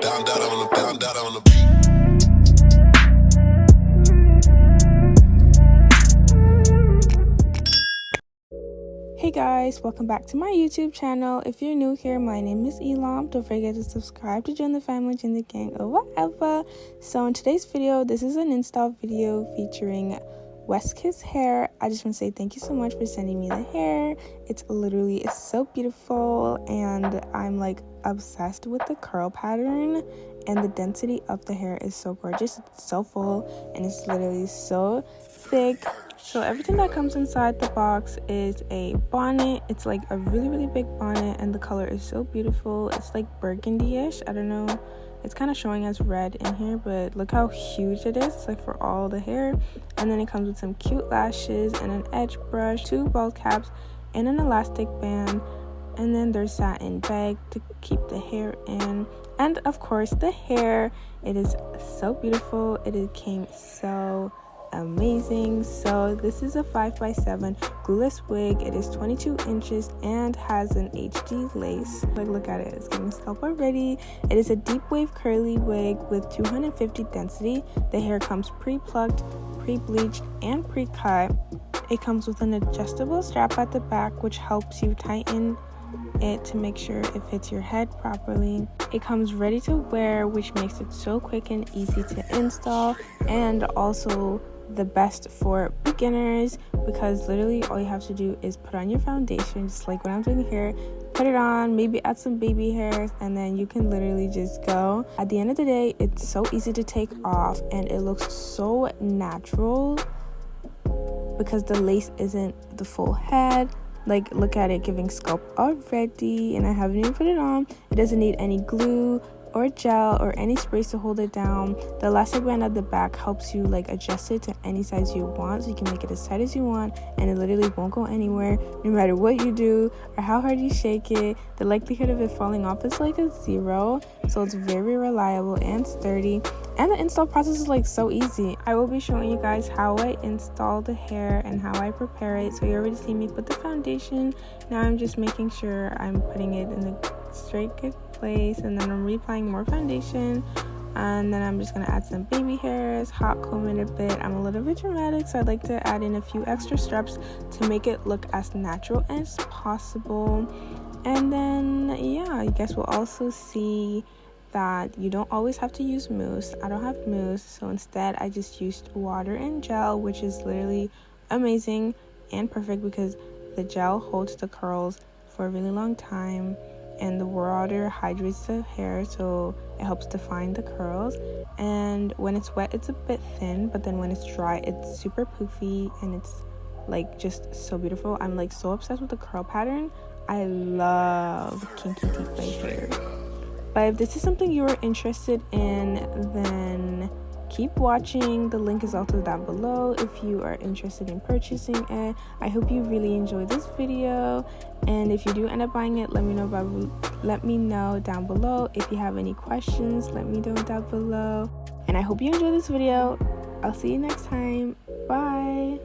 Hey guys, welcome back to my YouTube channel. If you're new here, my name is Elam. Don't forget to subscribe to join the family, join the gang, or whatever. So in today's video, this is an install video featuring WestKiss hair. I just want to say thank you so much for sending me the hair. It's literally so beautiful, and I'm like obsessed with the curl pattern, and the density of the hair is so gorgeous. It's so full and it's literally so thick. So everything that comes inside the box is a bonnet. It's like a really big bonnet, and the color is so beautiful. It's like burgundy-ish. I don't know, it's kind of showing as red in here, but look how huge it is. It's like for all the hair. And then it comes with some cute lashes and an edge brush, 2 ball caps, and an elastic band. And then there's satin bag to keep the hair in, and of course the hair. It is so beautiful. It came so amazing. So this is a 5x7 glueless wig. It is 22 inches and has an HD lace. Like, look at it, it's getting scalp already. It is a deep wave curly wig with 250 density. The hair comes pre-plucked, pre-bleached, and pre-cut. It comes with an adjustable strap at the back, which helps you tighten it to make sure it fits your head properly. It comes ready to wear, which makes it so quick and easy to install, and also the best for beginners, because literally all you have to do is put on your foundation, just like what I'm doing here. Put it on, maybe add some baby hairs, and then you can literally just go. At the end of the day, it's so easy to take off, and it looks so natural because the lace isn't the full head. Like, look at it giving sculpt already, and I haven't even put it on. It doesn't need any glue or gel or any sprays to hold it down. The elastic band at the back helps you like adjust it to any size you want, so you can make it as tight as you want, and it literally won't go anywhere no matter what you do or how hard you shake it. The likelihood of it falling off is like a 0, so it's very reliable and sturdy, and the install process is like so easy. I will be showing you guys how I install the hair and how I prepare it. So you already see me put the foundation. Now I'm just making sure I'm putting it in the straight good place, and then I'm reapplying more foundation, and then I'm just gonna add some baby hairs, hot comb it a bit. I'm a little bit dramatic, so I'd like to add in a few extra straps to make it look as natural as possible. And then yeah, you guys will also see that you don't always have to use mousse. I don't have mousse, so instead I just used water and gel, which is literally amazing and perfect because the gel holds the curls for a really long time, and the water hydrates the hair, so it helps define the curls. And when it's wet, it's a bit thin, but then when it's dry, it's super poofy, and it's like just so beautiful. I'm like so obsessed with the curl pattern. I love kinky deep wave hair. But if this is something you are interested in, then keep watching. The link is also down below if you are interested in purchasing it. I hope you really enjoyed this video, and if you do end up buying it, let me know down below. If you have any questions, let me know down below. And I hope you enjoyed this video. I'll see you next time. Bye.